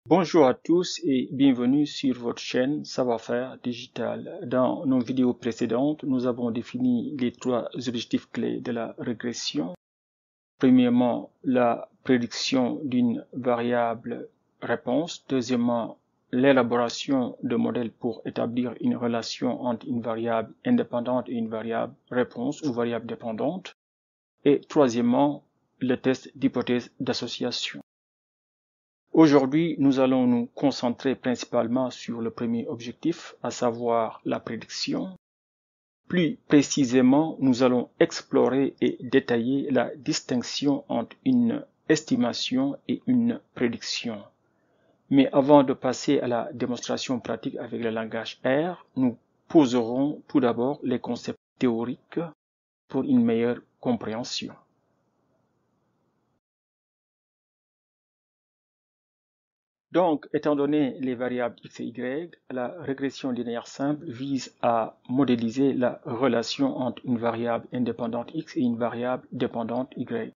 Bonjour à tous et bienvenue sur votre chaîne Savoir-faire digital. Dans nos vidéos précédentes, nous avons défini les trois objectifs clés de la régression. Premièrement, la prédiction d'une variable réponse. Deuxièmement, l'élaboration de modèles pour établir une relation entre une variable indépendante et une variable réponse ou variable dépendante. Et troisièmement, le test d'hypothèse d'association. Aujourd'hui, nous allons nous concentrer principalement sur le premier objectif, à savoir la prédiction. Plus précisément, nous allons explorer et détailler la distinction entre une estimation et une prédiction. Mais avant de passer à la démonstration pratique avec le langage R, nous poserons tout d'abord les concepts théoriques pour une meilleure compréhension. Donc, étant donné les variables x et y, la régression linéaire simple vise à modéliser la relation entre une variable indépendante x et une variable dépendante y.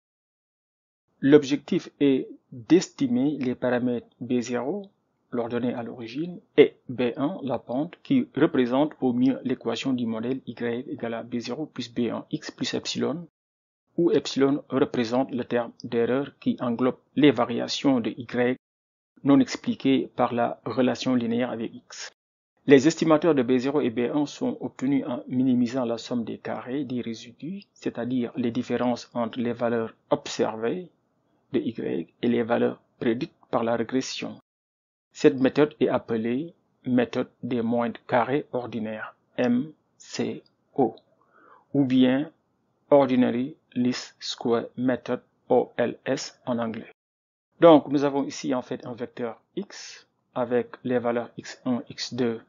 L'objectif est d'estimer les paramètres b0, l'ordonnée à l'origine, et b1, la pente, qui représente au mieux l'équation du modèle y égale à b0 plus b1 x plus epsilon, où epsilon représente le terme d'erreur qui englobe les variations de y non expliquées par la relation linéaire avec x. Les estimateurs de B0 et B1 sont obtenus en minimisant la somme des carrés des résidus, c'est-à-dire les différences entre les valeurs observées de y et les valeurs prédites par la régression. Cette méthode est appelée méthode des moindres carrés ordinaires, MCO, ou bien Ordinary Least Square Method, OLS en anglais. Donc, nous avons ici en fait un vecteur x avec les valeurs x1, x2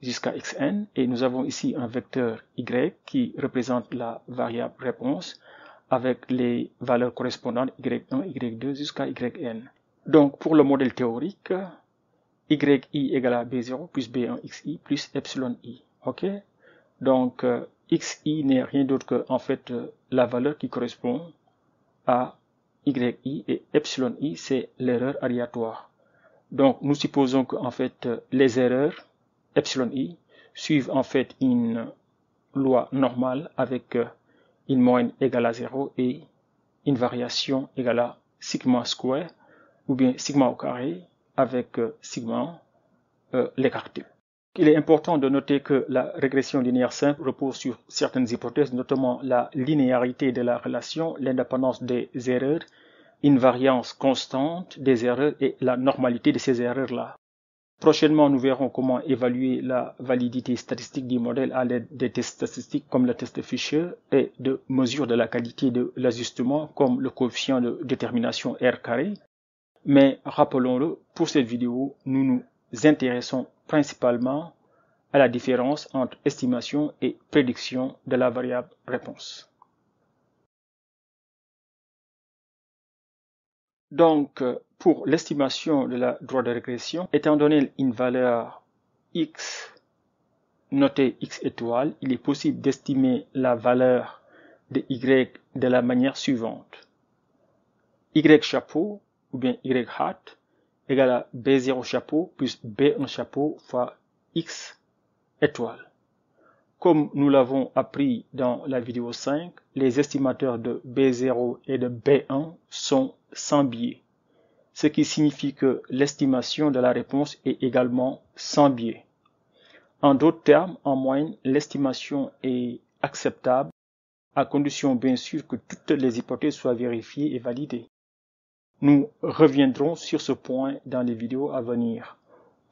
jusqu'à xn, et nous avons ici un vecteur y qui représente la variable réponse avec les valeurs correspondantes y1, y2 jusqu'à yn. Donc, pour le modèle théorique, yi égale à b0 plus b1 xi plus epsilon i. Ok? Donc, xi n'est rien d'autre que en fait la valeur qui correspond à yi et epsilon i, c'est l'erreur aléatoire. Donc, nous supposons que en fait les erreurs epsilon i suivent en fait une loi normale avec une moyenne égale à 0 et une variation égale à sigma square ou bien sigma au carré avec sigma l'écarté. Il est important de noter que la régression linéaire simple repose sur certaines hypothèses, notamment la linéarité de la relation, l'indépendance des erreurs, une variance constante des erreurs et la normalité de ces erreurs-là. Prochainement, nous verrons comment évaluer la validité statistique du modèle à l'aide des tests statistiques comme le test de Fisher et de mesures de la qualité de l'ajustement comme le coefficient de détermination R carré. Mais rappelons-le, pour cette vidéo, nous nous intéressons principalement à la différence entre estimation et prédiction de la variable réponse. Donc, pour l'estimation de la droite de régression, étant donné une valeur x notée x étoile, il est possible d'estimer la valeur de y de la manière suivante. Y chapeau ou bien y hat égale à b0 chapeau plus b1 chapeau fois x étoile. Comme nous l'avons appris dans la vidéo 5, les estimateurs de B0 et de B1 sont sans biais, ce qui signifie que l'estimation de la réponse est également sans biais. En d'autres termes, en moyenne, l'estimation est acceptable à condition bien sûr que toutes les hypothèses soient vérifiées et validées. Nous reviendrons sur ce point dans les vidéos à venir.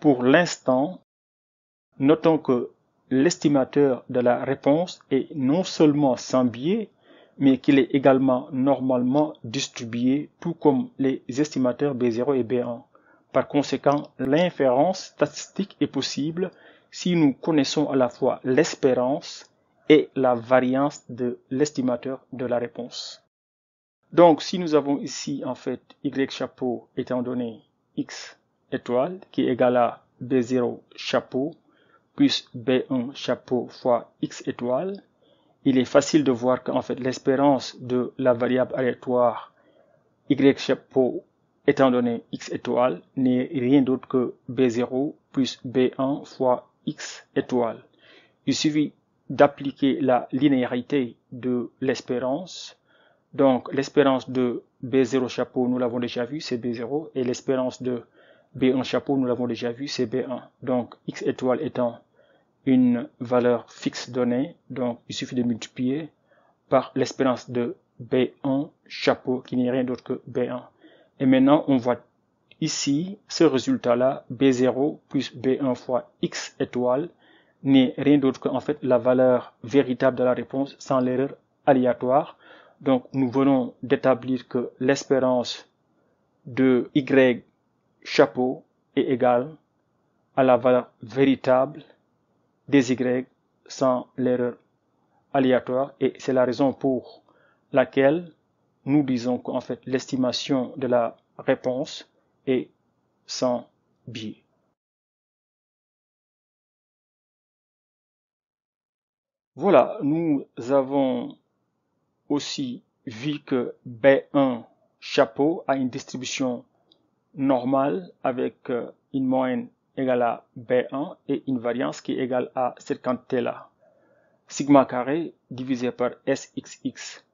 Pour l'instant, notons que l'estimateur de la réponse est non seulement sans biais, mais qu'il est également normalement distribué, tout comme les estimateurs B0 et B1. Par conséquent, l'inférence statistique est possible si nous connaissons à la fois l'espérance et la variance de l'estimateur de la réponse. Donc, si nous avons ici, en fait, Y chapeau étant donné X étoile, qui est égal à B0 chapeau, plus B1 chapeau fois X étoile, il est facile de voir qu'en fait, l'espérance de la variable aléatoire Y chapeau étant donné x étoile n'est rien d'autre que B0 plus B1 fois x étoile. Il suffit d'appliquer la linéarité de l'espérance. Donc l'espérance de B0 chapeau, nous l'avons déjà vu, c'est B0, et l'espérance de B1 chapeau, nous l'avons déjà vu, c'est B1. Donc x étoile étant une valeur fixe donnée, donc il suffit de multiplier par l'espérance de B1 chapeau, qui n'est rien d'autre que B1. Et maintenant, on voit ici ce résultat-là, B0 plus B1 fois x étoile, n'est rien d'autre que en fait la valeur véritable de la réponse sans l'erreur aléatoire. Donc nous venons d'établir que l'espérance de y chapeau est égale à la valeur véritable des y sans l'erreur aléatoire, et c'est la raison pour laquelle nous disons qu'en fait l'estimation de la réponse est sans biais. Voilà, nous avons aussi vu que B1 chapeau a une distribution normale avec une moyenne égale à B1 et une variance qui est égale à cette quantité-là. Sigma carré divisé par SXX.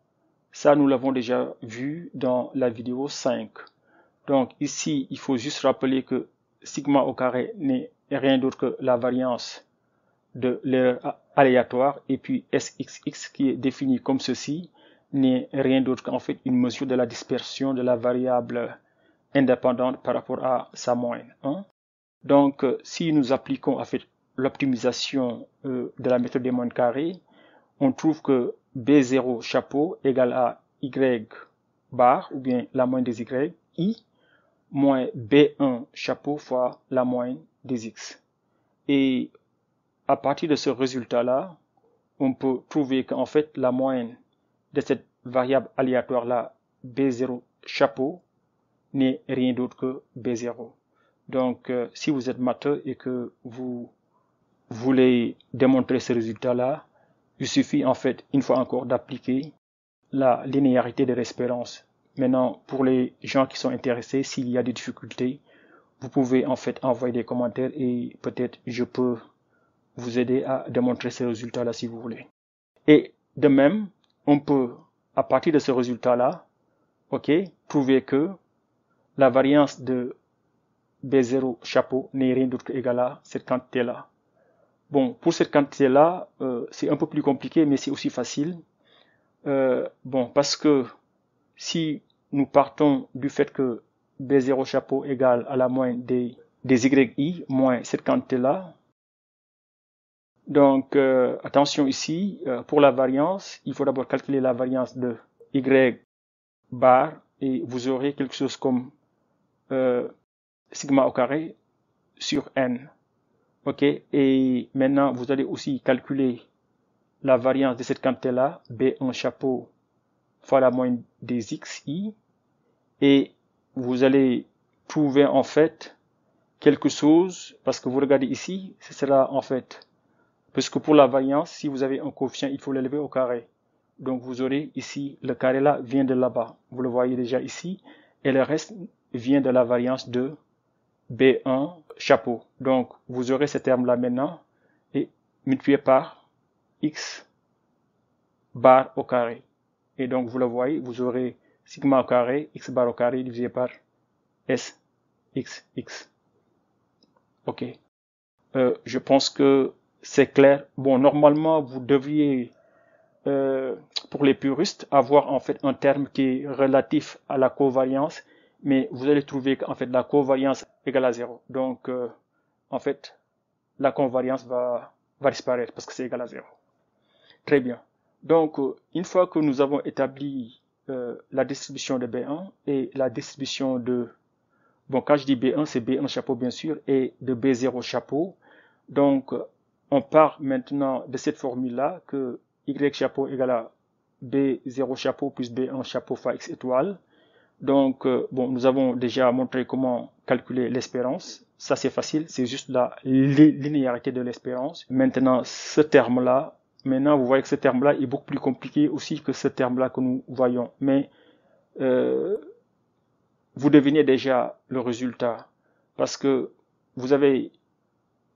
Ça, nous l'avons déjà vu dans la vidéo 5. Donc ici, il faut juste rappeler que sigma au carré n'est rien d'autre que la variance de l'erreur aléatoire, et puis SXX qui est défini comme ceci n'est rien d'autre qu'en fait une mesure de la dispersion de la variable indépendante par rapport à sa moyenne. Donc si nous appliquons en fait l'optimisation de la méthode des moyennes carrées, on trouve que B0 chapeau égale à Y bar, ou bien la moyenne des Y, I, moins B1 chapeau fois la moyenne des X. Et à partir de ce résultat-là, on peut trouver qu'en fait la moyenne de cette variable aléatoire-là, B0 chapeau, n'est rien d'autre que B0. Donc si vous êtes matheux et que vous voulez démontrer ce résultat-là, il suffit en fait une fois encore d'appliquer la linéarité de l'espérance. Maintenant, pour les gens qui sont intéressés, s'il y a des difficultés, vous pouvez en fait envoyer des commentaires et peut-être je peux vous aider à démontrer ces résultats-là si vous voulez. Et de même, on peut, à partir de ce résultat-là, trouver que la variance de B0 chapeau n'est rien d'autre qu'égale à cette quantité-là. Bon, pour cette quantité-là, c'est un peu plus compliqué, mais c'est aussi facile. Parce que si nous partons du fait que B0 chapeau égale à la moyenne des YI moins cette quantité-là, donc attention ici, pour la variance, il faut d'abord calculer la variance de Y bar, et vous aurez quelque chose comme sigma au carré sur n. Et maintenant vous allez aussi calculer la variance de cette quantité-là, B1 chapeau fois la moyenne des xi, et vous allez trouver en fait quelque chose, parce que vous regardez ici, ce sera en fait, parce que pour la variance, si vous avez un coefficient, il faut l'élever au carré. Donc vous aurez ici, le carré là vient de là-bas, vous le voyez déjà ici, et le reste vient de la variance de B1 chapeau. Donc vous aurez ce terme là maintenant, et multiplié par x bar au carré. Et donc vous le voyez, vous aurez sigma au carré, x bar au carré divisé par s x x. Je pense que c'est clair. Bon, normalement vous devriez pour les puristes avoir en fait un terme qui est relatif à la covariance, mais vous allez trouver qu'en fait la covariance égale à 0. Donc en fait la covariance va disparaître parce que c'est égal à 0. Très bien. Donc une fois que nous avons établi la distribution de B1 et la distribution de, bon, quand je dis B1 c'est B1 chapeau bien sûr, et de B0 chapeau, donc on part maintenant de cette formule là que Y chapeau égale à B0 chapeau plus B1 chapeau fois X étoile. Donc nous avons déjà montré comment calculer l'espérance. Ça c'est facile, c'est juste la linéarité de l'espérance. Maintenant ce terme là, vous voyez que ce terme là est beaucoup plus compliqué aussi que ce terme là que nous voyons. Mais vous devinez déjà le résultat parce que vous avez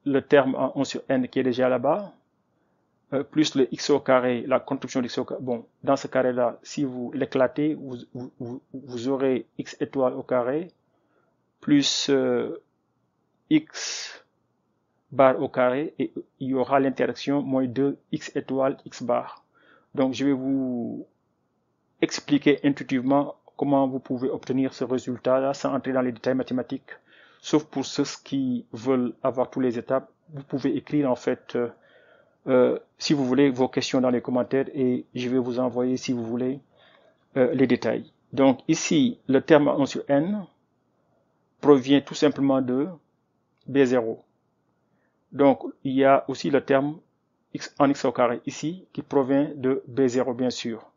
le terme en 1 sur n qui est déjà là-bas, plus le x au carré, la construction de x au carré. Bon, dans ce carré-là, si vous l'éclatez, vous aurez x étoile au carré, plus x bar au carré, et il y aura l'interaction moins 2 x étoile x bar. Donc, je vais vous expliquer intuitivement comment vous pouvez obtenir ce résultat-là sans entrer dans les détails mathématiques. Sauf pour ceux qui veulent avoir toutes les étapes, vous pouvez écrire en fait, si vous voulez, vos questions dans les commentaires et je vais vous envoyer, si vous voulez, les détails. Donc ici, le terme 1 sur n provient tout simplement de B0. Donc il y a aussi le terme x en x au carré ici qui provient de B0 bien sûr.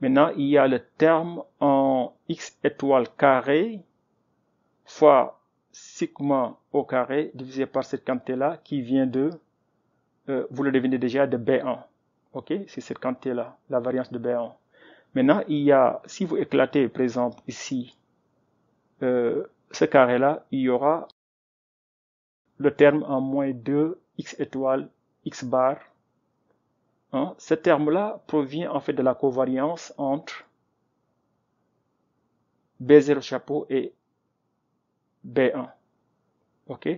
Maintenant, il y a le terme en x étoile carré fois sigma au carré divisé par cette quantité-là qui vient de, vous le devinez déjà, de B1. Ok, c'est cette quantité-là, la variance de B1. Maintenant, il y a, si vous éclatez par exemple ici, ce carré-là, il y aura le terme en moins 2 x étoile x bar. Hein? Ce terme-là provient en fait de la covariance entre B0 chapeau et B1. Ok?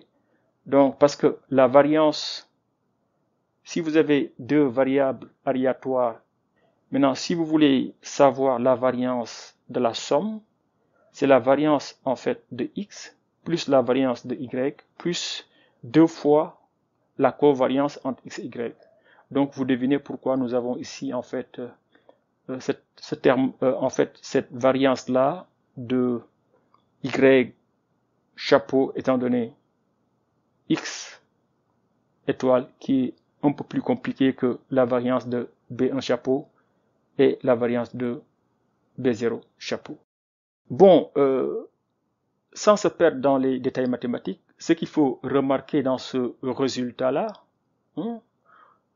Donc, parce que la variance, si vous avez deux variables aléatoires, maintenant, si vous voulez savoir la variance de la somme, c'est la variance en fait de x plus la variance de y plus 2 fois la covariance entre x et y. Donc, vous devinez pourquoi nous avons ici en fait ce terme, en fait cette variance-là de y chapeau étant donné x étoile qui est un peu plus compliqué que la variance de B1 chapeau et la variance de B0 chapeau. Bon, sans se perdre dans les détails mathématiques, ce qu'il faut remarquer dans ce résultat-là,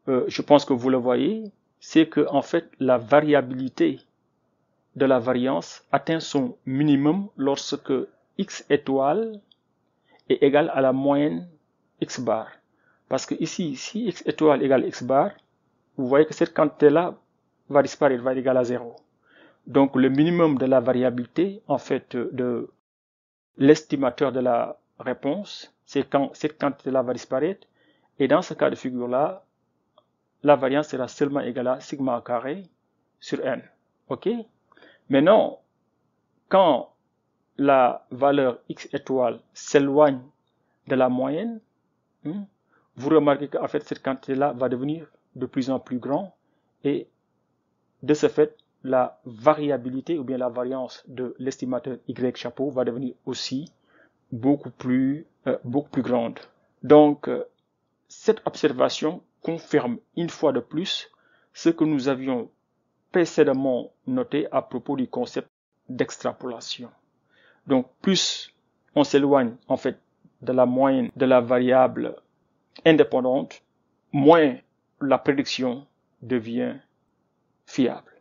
je pense que vous le voyez, c'est que en fait la variabilité de la variance atteint son minimum lorsque x étoile est égal à la moyenne x bar. Parce que ici, si x étoile égale x bar, vous voyez que cette quantité-là va disparaître, va être égale à 0. Donc le minimum de la variabilité, en fait, de l'estimateur de la réponse, c'est quand cette quantité-là va disparaître. Et dans ce cas de figure-là, la variance sera seulement égale à sigma carré sur n. Ok? Maintenant, quand la valeur x étoile s'éloigne de la moyenne, vous remarquez qu'en fait cette quantité-là va devenir de plus en plus grande et de ce fait la variabilité ou bien la variance de l'estimateur y chapeau va devenir aussi beaucoup plus grande. Donc cette observation confirme une fois de plus ce que nous avions précédemment noté à propos du concept d'extrapolation. Donc plus on s'éloigne en fait de la moyenne de la variable indépendante, moins la prédiction devient fiable.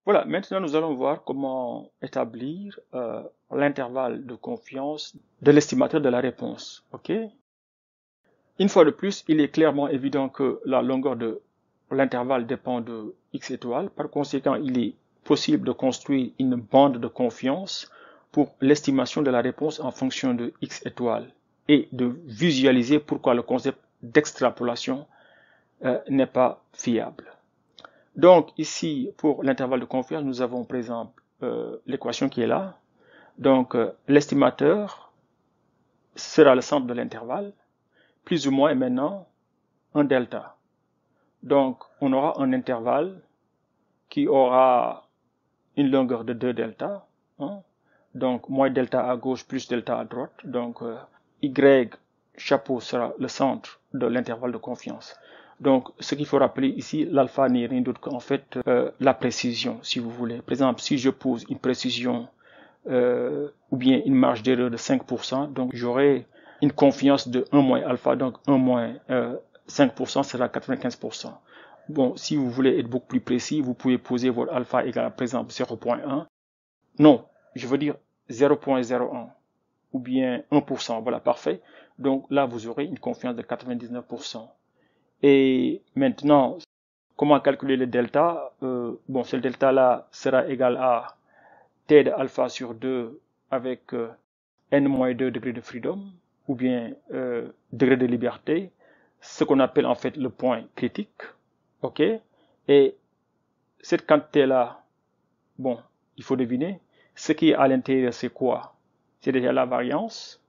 Voilà, maintenant nous allons voir comment établir l'intervalle de confiance de l'estimateur de la réponse. Ok? Une fois de plus, il est clairement évident que la longueur de l'intervalle dépend de x étoiles. Par conséquent, il est possible de construire une bande de confiance pour l'estimation de la réponse en fonction de x étoiles et de visualiser pourquoi le concept d'extrapolation n'est pas fiable. Donc ici, pour l'intervalle de confiance, nous avons par exemple l'équation qui est là. Donc l'estimateur sera le centre de l'intervalle, plus ou moins maintenant un delta. Donc on aura un intervalle qui aura une longueur de 2 delta. Donc moins delta à gauche plus delta à droite. Donc y chapeau sera le centre de l'intervalle de confiance. Donc ce qu'il faut rappeler ici, l'alpha n'est rien d'autre qu'en fait la précision, si vous voulez. Par exemple, si je pose une précision ou bien une marge d'erreur de 5%, donc j'aurai une confiance de 1 moins alpha, donc 1 moins 5% sera 95%. Bon, si vous voulez être beaucoup plus précis, vous pouvez poser votre alpha égale à, par exemple, 0.1. Non, je veux dire 0.01 ou bien 1%. Voilà, parfait. Donc là, vous aurez une confiance de 99%. Et maintenant, comment calculer le delta? Bon, ce delta-là sera égal à t de alpha sur 2 avec n-2 degrés de freedom, ou bien degré de liberté, ce qu'on appelle en fait le point critique. OK? Et cette quantité-là, bon, il faut deviner, ce qui est à l'intérieur, c'est quoi? C'est déjà la variance.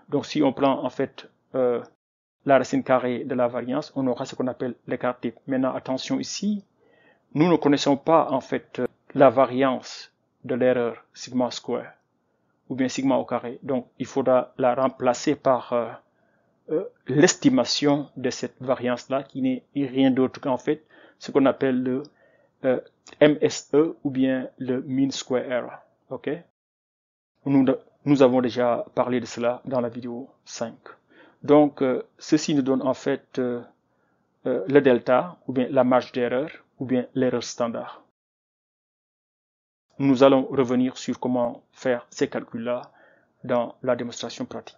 Donc si on prend en fait la racine carrée de la variance, on aura ce qu'on appelle l'écart type. Maintenant, attention ici, nous ne connaissons pas en fait la variance de l'erreur sigma square ou bien sigma au carré. Donc, il faudra la remplacer par l'estimation de cette variance-là qui n'est rien d'autre qu'en fait ce qu'on appelle le MSE ou bien le mean square error. OK? Nous avons déjà parlé de cela dans la vidéo 5. Donc, ceci nous donne en fait le delta, ou bien la marge d'erreur, ou bien l'erreur standard. Nous allons revenir sur comment faire ces calculs-là dans la démonstration pratique.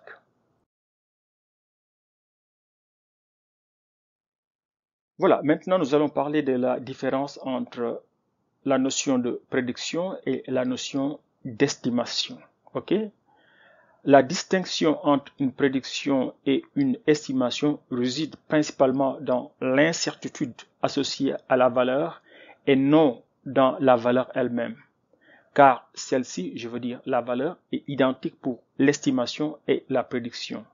Voilà, maintenant nous allons parler de la différence entre la notion de prédiction et la notion d'estimation. OK? La distinction entre une prédiction et une estimation réside principalement dans l'incertitude associée à la valeur et non dans la valeur elle-même. Car celle-ci, je veux dire la valeur, est identique pour l'estimation et la prédiction.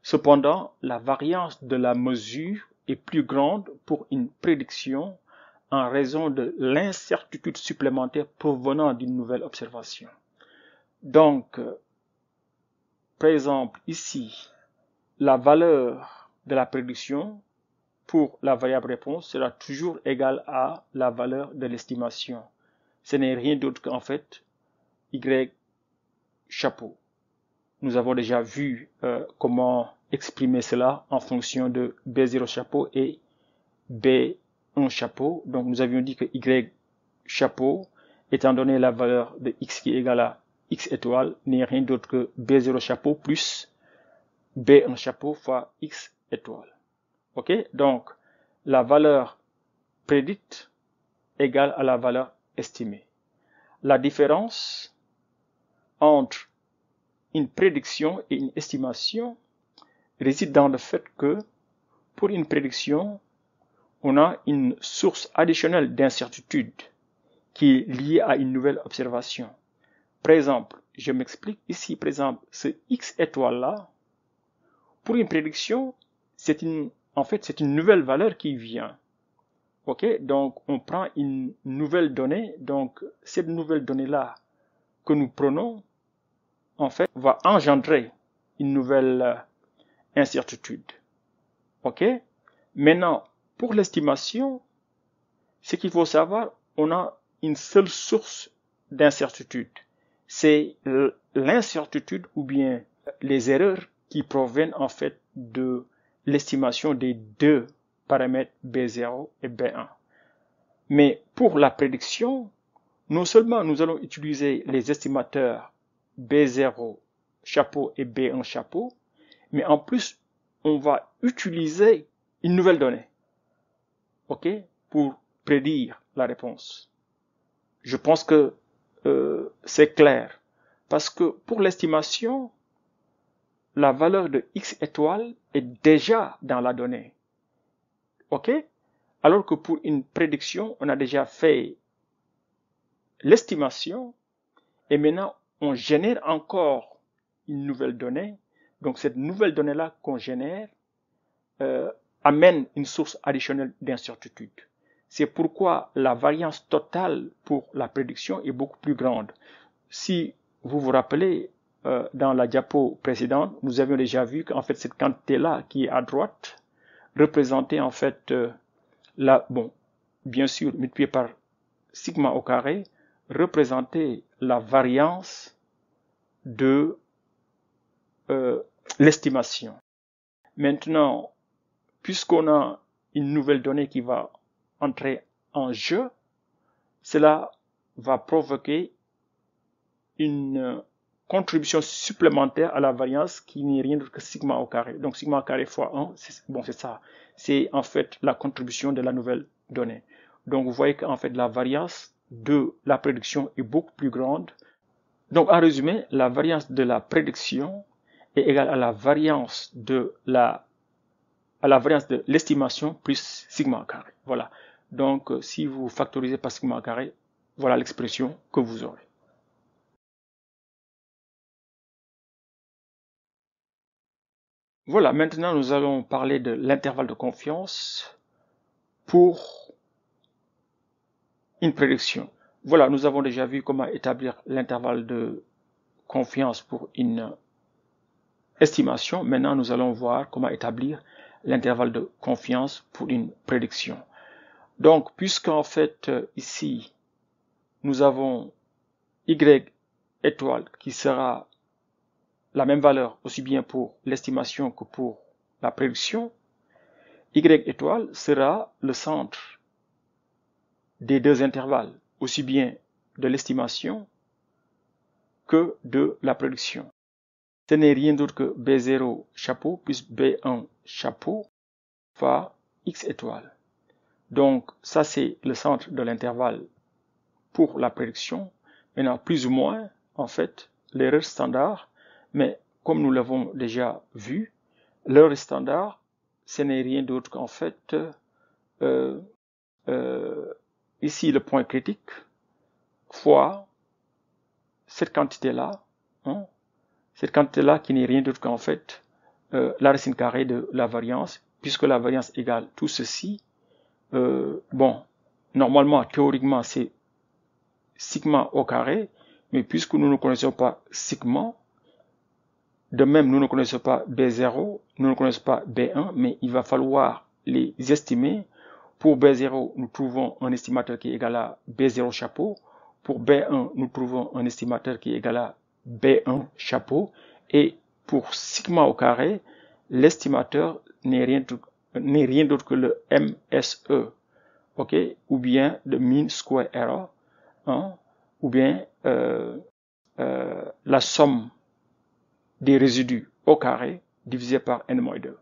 Cependant, la variance de la mesure est plus grande pour une prédiction en raison de l'incertitude supplémentaire provenant d'une nouvelle observation. Donc, par exemple, ici, la valeur de la prédiction pour la variable réponse sera toujours égale à la valeur de l'estimation. Ce n'est rien d'autre qu'en fait Y chapeau. Nous avons déjà vu comment exprimer cela en fonction de B0 chapeau et B1 chapeau. Donc nous avions dit que Y chapeau, étant donné la valeur de X qui est égale à X étoile, n'est rien d'autre que B0 chapeau plus B1 chapeau fois X étoile. OK? Donc la valeur prédite égale à la valeur estimée. La différence entre une prédiction et une estimation réside dans le fait que pour une prédiction, on a une source additionnelle d'incertitude qui est liée à une nouvelle observation. Par exemple, je m'explique ici, par exemple, ce X étoile-là, pour une prédiction, c'est une nouvelle valeur qui vient. OK? Donc, on prend une nouvelle donnée. Donc, cette nouvelle donnée-là que nous prenons, en fait, va engendrer une nouvelle incertitude. OK? Maintenant, pour l'estimation, ce qu'il faut savoir, on a une seule source d'incertitude. C'est l'incertitude ou bien les erreurs qui proviennent en fait de l'estimation des deux paramètres B0 et B1. Mais pour la prédiction, non seulement nous allons utiliser les estimateurs B0 chapeau et B1 chapeau, mais en plus, on va utiliser une nouvelle donnée, OK, pour prédire la réponse. Je pense que c'est clair, parce que pour l'estimation, la valeur de X étoile est déjà dans la donnée, OK, alors que pour une prédiction, on a déjà fait l'estimation et maintenant on génère encore une nouvelle donnée. Donc cette nouvelle donnée-là qu'on génère amène une source additionnelle d'incertitude. C'est pourquoi la variance totale pour la prédiction est beaucoup plus grande. Si vous vous rappelez, dans la diapo précédente, nous avions déjà vu qu'en fait cette quantité-là qui est à droite représentait en fait bien sûr multiplié par sigma au carré, représentait la variance de l'estimation. Maintenant, puisqu'on a une nouvelle donnée qui va entrer en jeu, cela va provoquer une contribution supplémentaire à la variance qui n'est rien d'autre que sigma au carré. Donc sigma au carré fois 1, c'est ça. C'est en fait la contribution de la nouvelle donnée. Donc vous voyez qu'en fait la variance de la prédiction est beaucoup plus grande. Donc en résumé, la variance de la prédiction est égale à la variance de l'estimation plus sigma au carré. Voilà. Donc si vous factorisez par sigma au carré, voilà l'expression que vous aurez. Voilà, maintenant nous allons parler de l'intervalle de confiance pour une prédiction. Voilà, nous avons déjà vu comment établir l'intervalle de confiance pour une estimation. Maintenant, nous allons voir comment établir l'intervalle de confiance pour une prédiction. Donc, puisqu'en fait, ici, nous avons Y étoile qui sera la même valeur aussi bien pour l'estimation que pour la prédiction, Y étoile sera le centre des deux intervalles, aussi bien de l'estimation que de la prédiction. Ce n'est rien d'autre que B0 chapeau plus B1 chapeau fois X étoile. Donc ça c'est le centre de l'intervalle pour la prédiction. Maintenant plus ou moins en fait l'erreur standard, mais comme nous l'avons déjà vu, l'erreur standard ce n'est rien d'autre qu'en fait ici le point critique fois cette quantité-là, hein, cette quantité-là qui n'est rien d'autre qu'en fait la racine carrée de la variance, puisque la variance égale tout ceci. Bon, normalement, théoriquement, c'est sigma au carré, mais puisque nous ne connaissons pas sigma, de même, nous ne connaissons pas B0, nous ne connaissons pas B1, mais il va falloir les estimer. Pour B0, nous trouvons un estimateur qui est égal à B0 chapeau. Pour B1, nous trouvons un estimateur qui est égal à B1 chapeau. Et pour sigma au carré, l'estimateur n'est rien d'autre que le MSE, ok, ou bien le mean square error, hein, ou bien la somme des résidus au carré divisé par n-2.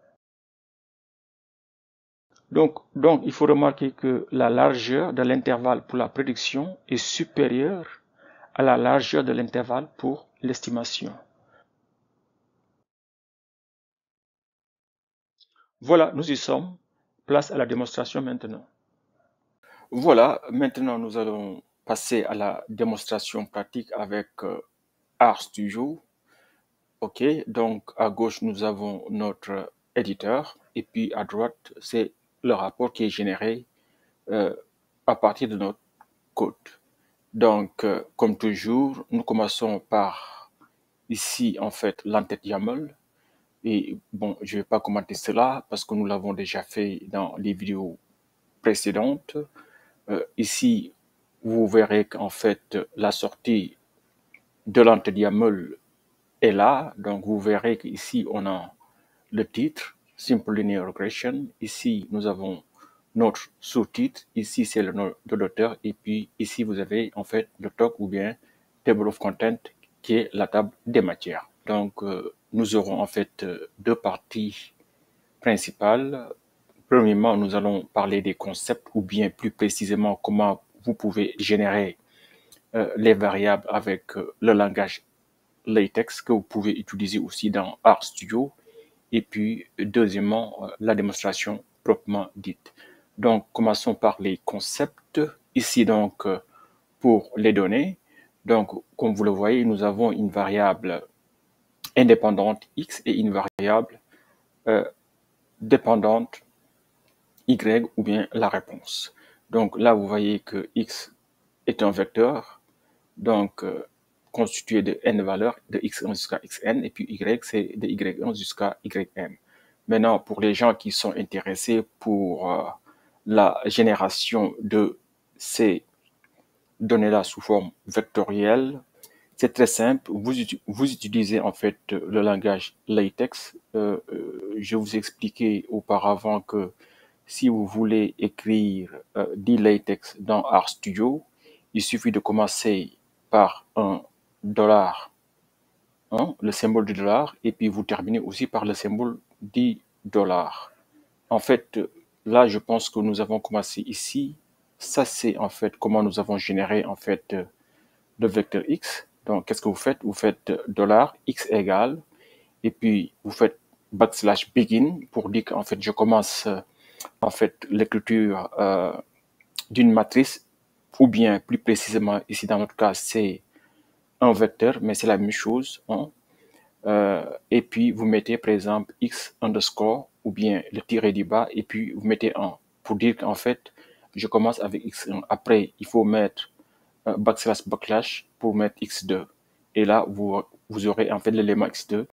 Donc, il faut remarquer que la largeur de l'intervalle pour la prédiction est supérieure à la largeur de l'intervalle pour l'estimation. Voilà, nous y sommes. Place à la démonstration maintenant. Voilà, maintenant nous allons passer à la démonstration pratique avec RStudio. Ok, donc à gauche nous avons notre éditeur et puis à droite c'est le rapport qui est généré à partir de notre code. Donc comme toujours, nous commençons par ici en fait l'entête YAML. Et bon, je ne vais pas commenter cela parce que nous l'avons déjà fait dans les vidéos précédentes. Ici, vous verrez qu'en fait la sortie de l'entête YAML est là. Donc vous verrez qu'ici on a le titre, Simple Linear Regression. Ici, nous avons notre sous-titre. Ici, c'est le nom de l'auteur. Et puis, ici, vous avez en fait le TOC ou bien Table of Content qui est la table des matières. Donc, nous aurons en fait deux parties principales. Premièrement, nous allons parler des concepts ou bien plus précisément comment vous pouvez générer les variables avec le langage LaTeX que vous pouvez utiliser aussi dans RStudio. Et puis, deuxièmement, la démonstration proprement dite. Donc, commençons par les concepts. Ici, donc, pour les données, donc, comme vous le voyez, nous avons une variable indépendante x et une variable dépendante y ou bien la réponse. Donc, là, vous voyez que x est un vecteur, donc, constitué de n valeurs, de x1 jusqu'à xn, et puis y, c'est de y1 jusqu'à yn. Maintenant, pour les gens qui sont intéressés pour la génération de ces données-là sous forme vectorielle, c'est très simple. Vous utilisez en fait le langage LaTeX. Je vous ai expliqué auparavant que si vous voulez écrire du latex dans RStudio, il suffit de commencer par un dollar, hein, le symbole du dollar, et puis vous terminez aussi par le symbole du dollar. En fait, là, je pense que nous avons commencé ici. Ça, c'est en fait comment nous avons généré en fait le vecteur x. Donc, qu'est-ce que vous faites? Vous faites dollar x égale, et puis vous faites backslash begin pour dire qu'en fait, je commence en fait l'écriture d'une matrice, ou bien plus précisément ici dans notre cas, c'est un vecteur, mais c'est la même chose, hein. Et puis vous mettez par exemple x underscore ou bien le tiré du bas et puis vous mettez 1 pour dire qu'en fait je commence avec x1. Après il faut mettre backslash pour mettre x2 et là vous aurez en fait l'élément x2,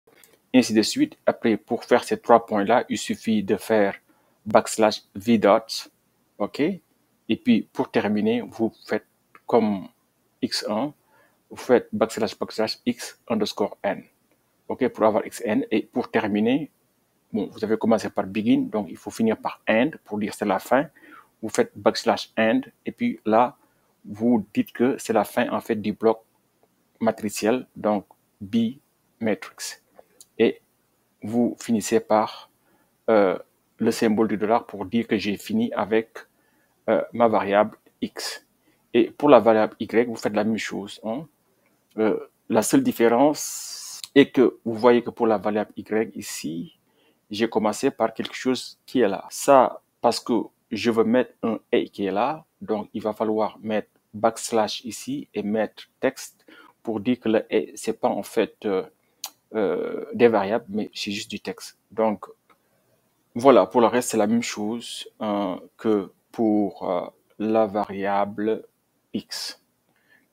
ainsi de suite. Après pour faire ces 3 points là il suffit de faire backslash v-dot, ok, et puis pour terminer vous faites comme x1, vous faites backslash x underscore n. OK, pour avoir xn. Et pour terminer, bon, vous avez commencé par begin, donc il faut finir par end pour dire c'est la fin. Vous faites backslash end, et puis là, vous dites que c'est la fin en fait du bloc matriciel, donc B matrix. Et vous finissez par le symbole du dollar pour dire que j'ai fini avec ma variable x. Et pour la variable y, vous faites la même chose, hein. La seule différence est que vous voyez que pour la variable y ici, j'ai commencé par quelque chose qui est là. Ça, parce que je veux mettre un « et » qui est là, donc il va falloir mettre backslash ici et mettre texte pour dire que le « et » c'est pas en fait des variables, mais c'est juste du texte. Donc, voilà, pour le reste, c'est la même chose que pour la variable x.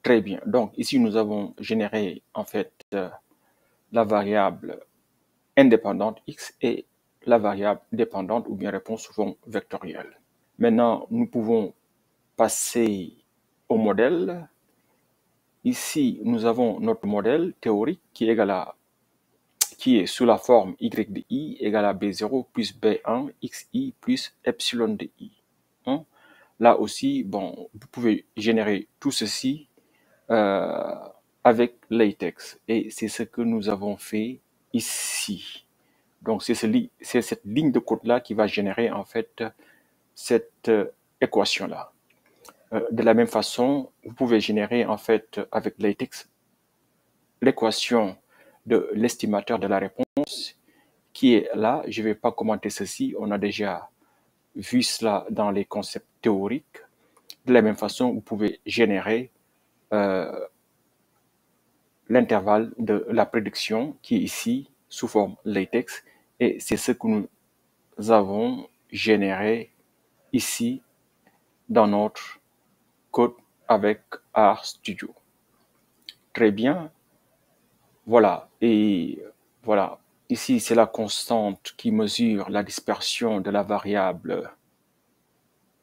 Très bien. Donc, ici, nous avons généré, en fait, la variable indépendante x et la variable dépendante ou bien réponse souvent vectorielle. Maintenant, nous pouvons passer au modèle. Ici, nous avons notre modèle théorique qui est sous la forme y de i égale à b0 plus b1 xi plus epsilon de i. Hein? Là aussi, bon, vous pouvez générer tout ceci avec latex. Et c'est ce que nous avons fait ici. Donc, c'est cette ligne de code-là qui va générer en fait cette équation-là. De la même façon, vous pouvez générer en fait avec latex l'équation de l'estimateur de la réponse qui est là. Je ne vais pas commenter ceci, on a déjà vu cela dans les concepts théoriques. De la même façon, vous pouvez générer l'intervalle de la prédiction qui est ici sous forme latex, et c'est ce que nous avons généré ici dans notre code avec RStudio. Très bien. Voilà. Et voilà. Ici, c'est la constante qui mesure la dispersion de la variable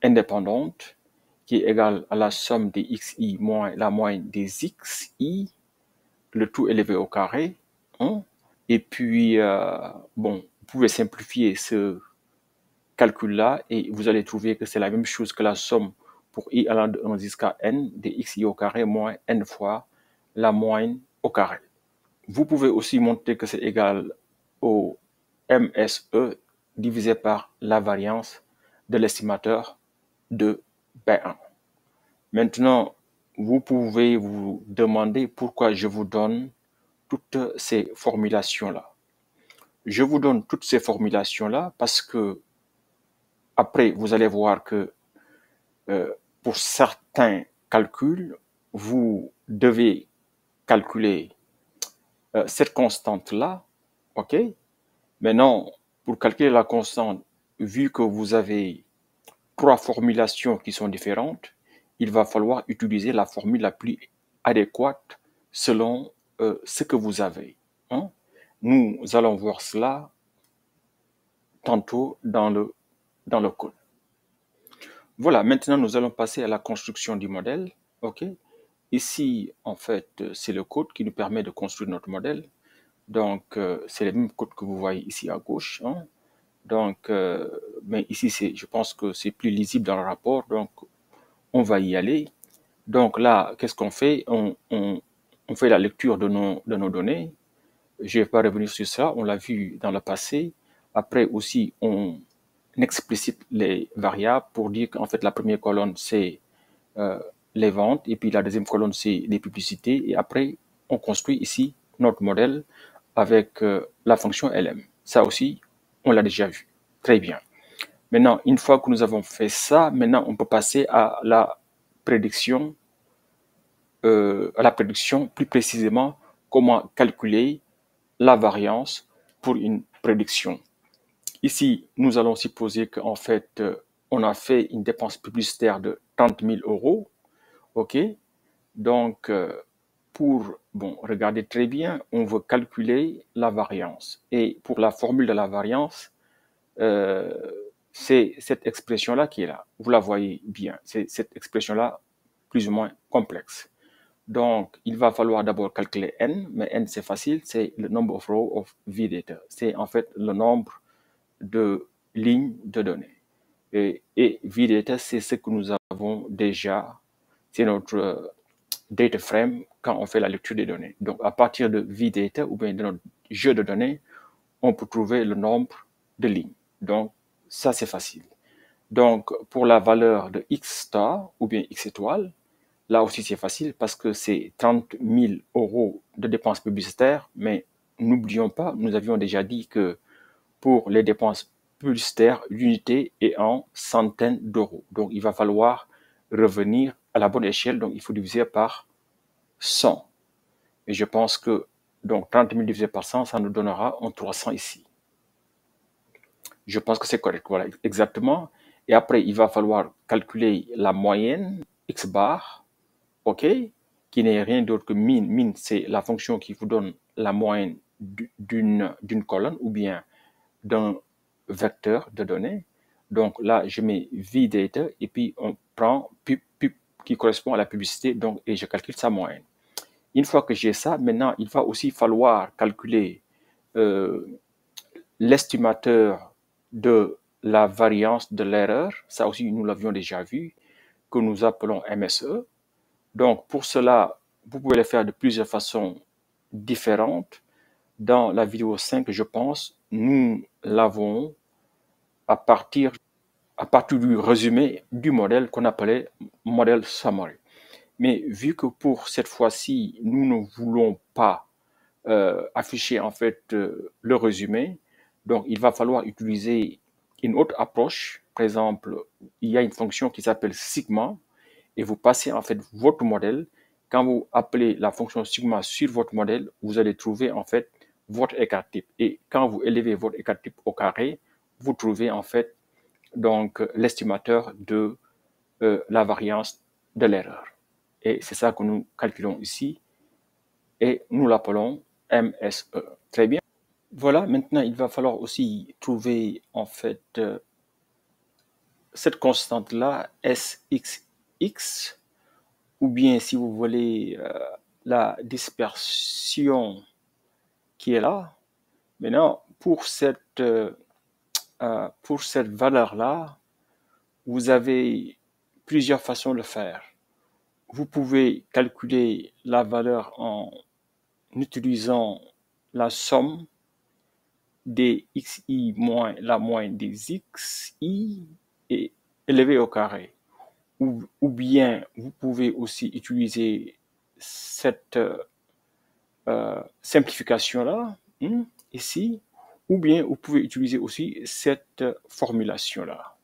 indépendante qui est égale à la somme des xi moins la moyenne des xi, le tout élevé au carré. Hein? Et puis, bon, vous pouvez simplifier ce calcul-là et vous allez trouver que c'est la même chose que la somme pour i allant de 1 jusqu'à n de xi au carré moins n fois la moyenne au carré. Vous pouvez aussi montrer que c'est égal au MSE divisé par la variance de l'estimateur de B1. Maintenant, vous pouvez vous demander pourquoi je vous donne toutes ces formulations-là. Je vous donne toutes ces formulations-là parce que après, vous allez voir que pour certains calculs, vous devez calculer cette constante-là, ok? Maintenant, pour calculer la constante, vu que vous avez 3 formulations qui sont différentes, il va falloir utiliser la formule la plus adéquate selon ce que vous avez. Hein? Nous allons voir cela tantôt dans le code. Voilà, maintenant nous allons passer à la construction du modèle. Ok. Ici, en fait, c'est le code qui nous permet de construire notre modèle. Donc, c'est le même code que vous voyez ici à gauche. Hein. Donc, mais ici, je pense que c'est plus lisible dans le rapport, donc on va y aller. Donc là, qu'est-ce qu'on fait? On fait la lecture de nos données. Je ne vais pas revenir sur ça, on l'a vu dans le passé. Après aussi, on explicite les variables pour dire qu'en fait, la première colonne, c'est les ventes, et puis la deuxième colonne, c'est les publicités. Et après, on construit ici notre modèle avec la fonction LM. Ça aussi, on l'a déjà vu. Très bien. Maintenant, une fois que nous avons fait ça, maintenant, on peut passer à la prédiction, plus précisément, comment calculer la variance pour une prédiction. Ici, nous allons supposer qu'en fait, on a fait une dépense publicitaire de 30 000 euros. OK? Donc, pour regarder très bien, on veut calculer la variance. Et pour la formule de la variance, c'est cette expression-là qui est là. Vous la voyez bien. C'est cette expression-là plus ou moins complexe. Donc, il va falloir d'abord calculer n, mais n c'est facile, c'est le number of rows of vdata. C'est en fait le nombre de lignes de données. Et vdata, c'est ce que nous avons déjà, c'est notre data frame quand on fait la lecture des données. Donc, à partir de vdata ou bien de notre jeu de données, on peut trouver le nombre de lignes. Donc, ça, c'est facile. Donc, pour la valeur de x star ou bien x étoile, là aussi, c'est facile parce que c'est 30 000 euros de dépenses publicitaires, mais n'oublions pas, nous avions déjà dit que pour les dépenses publicitaires, l'unité est en centaines d'euros. Donc, il va falloir revenir à la bonne échelle. Donc, il faut diviser par 100. Et je pense que donc 30 000 divisé par 100, ça nous donnera un 300 ici. Je pense que c'est correct. Voilà, exactement. Et après, il va falloir calculer la moyenne x bar, OK, qui n'est rien d'autre que min. Min, c'est la fonction qui vous donne la moyenne d'une colonne ou bien d'un vecteur de données. Donc là, je mets vdata et puis on prend pub qui correspond à la publicité, donc, et je calcule sa moyenne. Une fois que j'ai ça, maintenant, il va aussi falloir calculer l'estimateur de la variance de l'erreur. Ça aussi, nous l'avions déjà vu, que nous appelons MSE. Donc, pour cela, vous pouvez le faire de plusieurs façons différentes. Dans la vidéo 5, je pense, nous l'avons à partir du résumé du modèle qu'on appelait modèle summary. Mais vu que pour cette fois-ci, nous ne voulons pas afficher en fait le résumé, donc il va falloir utiliser une autre approche. Par exemple, il y a une fonction qui s'appelle sigma et vous passez en fait votre modèle. Quand vous appelez la fonction sigma sur votre modèle, vous allez trouver en fait votre écart type. Et quand vous élevez votre écart type au carré, vous trouvez en fait donc l'estimateur de la variance de l'erreur. Et c'est ça que nous calculons ici et nous l'appelons MSE. Très bien. Voilà, maintenant il va falloir aussi trouver en fait cette constante-là, Sxx, ou bien si vous voulez la dispersion qui est là. Maintenant, pour cette valeur-là, vous avez plusieurs façons de le faire. Vous pouvez calculer la valeur en utilisant la somme des xi moins la moyenne des xi et élevé au carré. Ou bien vous pouvez aussi utiliser cette simplification-là, ici, ou bien vous pouvez utiliser aussi cette formulation-là.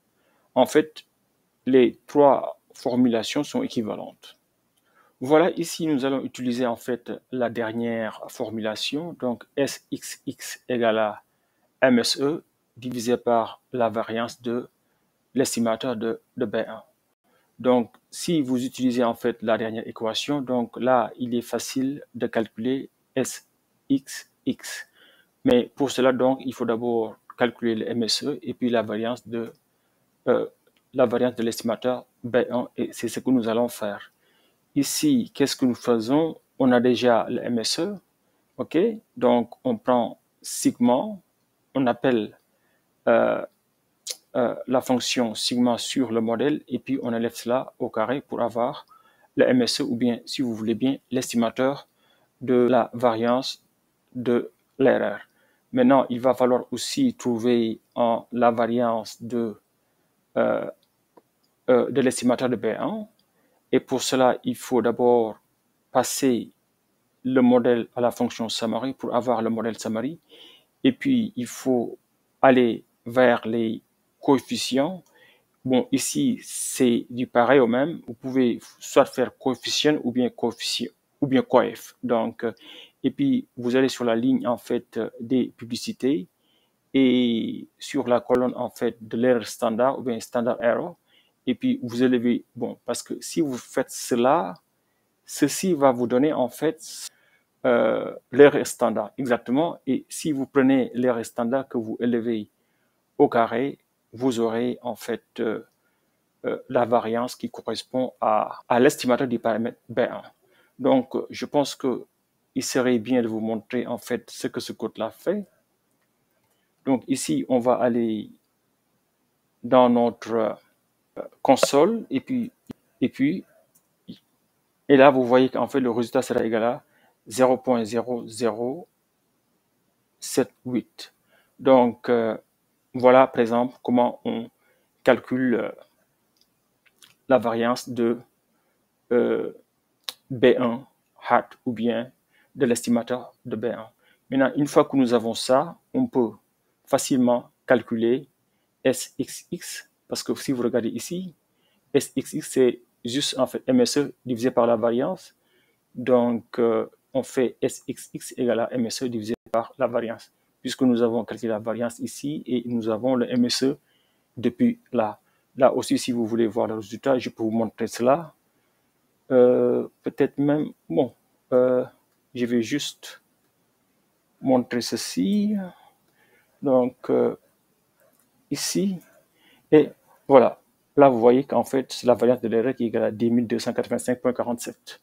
En fait, les trois formulations sont équivalentes. Voilà, ici, nous allons utiliser en fait la dernière formulation. Donc, Sxx égale à MSE divisé par la variance de l'estimateur de B1. Donc, si vous utilisez en fait la dernière équation, donc là, il est facile de calculer Sxx. Mais pour cela, donc, il faut d'abord calculer le MSE et puis la variance de l'estimateur B1 et c'est ce que nous allons faire. Ici, qu'est-ce que nous faisons? On a déjà le MSE, ok? Donc, on prend sigma, on appelle la fonction sigma sur le modèle et puis on élève cela au carré pour avoir le MSE ou bien, si vous voulez bien, l'estimateur de la variance de l'erreur. Maintenant, il va falloir aussi trouver la variance de l'estimateur de B1 et pour cela, il faut d'abord passer le modèle à la fonction summary pour avoir le modèle summary et puis il faut aller vers les coefficients. Bon, ici, c'est du pareil au même. Vous pouvez soit faire coefficient ou bien coef. Donc, et puis, vous allez sur la ligne, en fait, des publicités et sur la colonne, en fait, de l'erreur standard ou bien standard error. Et puis, vous élevez, bon, parce que si vous faites cela, ceci va vous donner, en fait, l'erreur standard, exactement. Et si vous prenez l'erreur standard que vous élevez au carré, vous aurez, en fait, la variance qui correspond à l'estimateur du paramètre B1. Donc, je pense qu'il serait bien de vous montrer en fait ce que ce code-là fait. Donc ici, on va aller dans notre console et là, vous voyez qu'en fait, le résultat sera égal à 0.0078. Donc, voilà, par exemple, comment on calcule la variance de B1 hat ou bien de l'estimateur de B1. Maintenant, une fois que nous avons ça, on peut facilement calculer SXX parce que si vous regardez ici, SXX c'est juste en fait MSE divisé par la variance. Donc, on fait SXX égale à MSE divisé par la variance puisque nous avons calculé la variance ici et nous avons le MSE depuis là. Là aussi, si vous voulez voir le résultat, je peux vous montrer cela. Peut-être même, bon, je vais juste montrer ceci. Donc, ici, et voilà. Là, vous voyez qu'en fait, c'est la variance de l'erreur qui est égale à 10 285.47.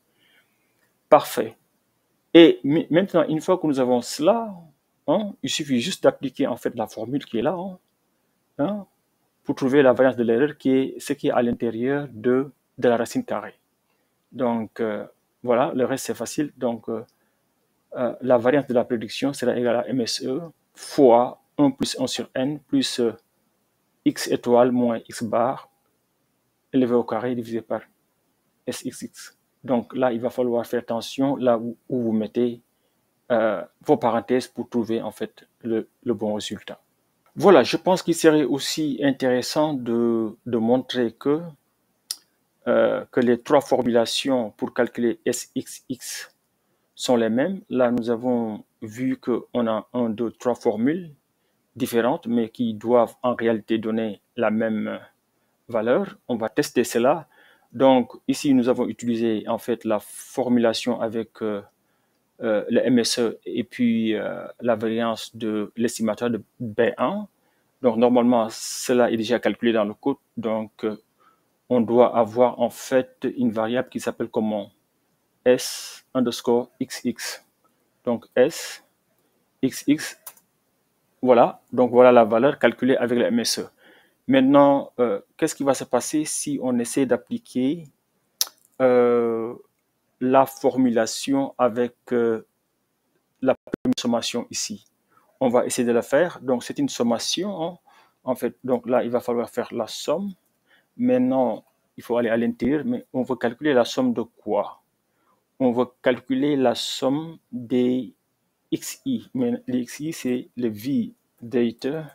Parfait. Et maintenant, une fois que nous avons cela, hein, il suffit juste d'appliquer en fait la formule qui est là, hein, pour trouver la variance de l'erreur qui est ce qui est à l'intérieur de la racine carrée. Donc, voilà, le reste c'est facile. Donc, la variance de la prédiction sera égale à MSE fois 1 plus 1 sur n plus x étoile moins x bar élevé au carré divisé par SXX. Donc là, il va falloir faire attention là où vous mettez vos parenthèses pour trouver en fait le bon résultat. Voilà, je pense qu'il serait aussi intéressant de montrer que les trois formulations pour calculer SXX sont les mêmes. Là, nous avons vu qu'on a 1, 2, 3 formules différentes, mais qui doivent en réalité donner la même valeur. On va tester cela. Donc, ici, nous avons utilisé en fait la formulation avec le MSE et puis la variance de l'estimateur de B1. Donc, normalement, cela est déjà calculé dans le code. Donc, on doit avoir en fait une variable qui s'appelle comment? S underscore XX. Donc, S, XX, voilà. Donc, voilà la valeur calculée avec le MSE. Maintenant, qu'est-ce qui va se passer si on essaie d'appliquer la formulation avec la première sommation ici? On va essayer de la faire. Donc, c'est une sommation, hein, en fait. Donc, là, il va falloir faire la somme. Maintenant, il faut aller à l'intérieur, mais on veut calculer la somme de quoi? On veut calculer la somme des XI. Mais les XI, c'est le V-data.